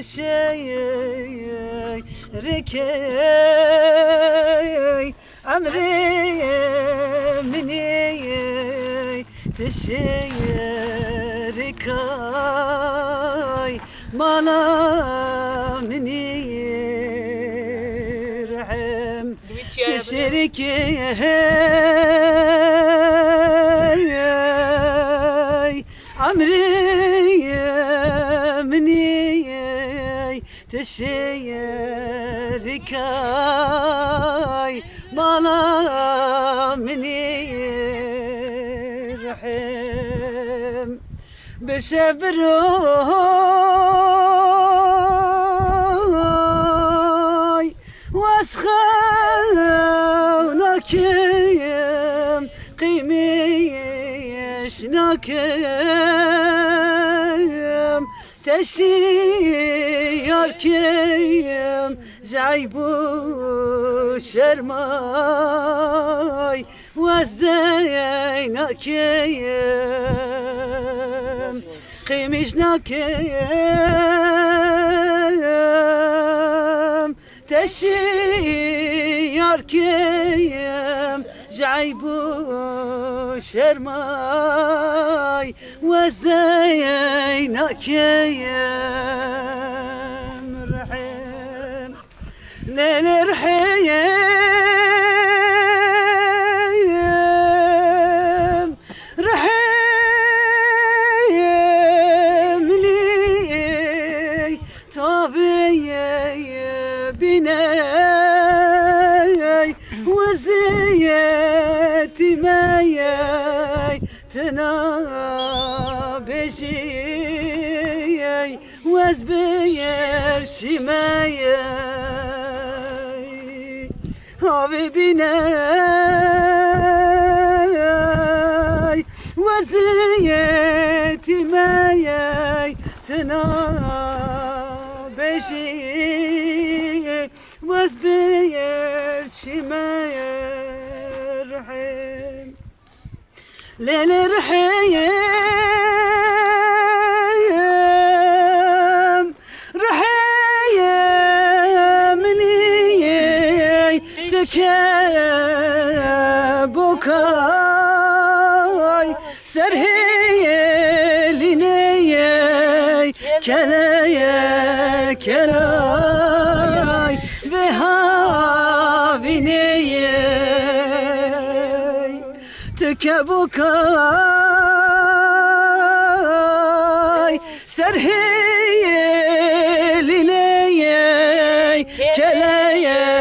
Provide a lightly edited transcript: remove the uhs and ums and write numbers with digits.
تشيركي عمري مني تشيركي مالا مني رحم تشيركي عمري مني تشيركي مالا مني رحم بشبروي واسخوناكم قيميشناكم تشيركم زعيبو شرماي وازديناكم قيمشناكم تشيركم زعيبو شرماي وازديناكم رحم ليل رحم رحم لي طبي بني وزيتي ماي تنابشي وزبيرتي ماي حبيبنا وزيتي ماي تنابشي وزبيرتي ماي رحم ليل رحيم رحيم مني تكابوكاي سرهي ليني كلاي كلاي بهابيني تكابوكاي سرهي ليني كلاي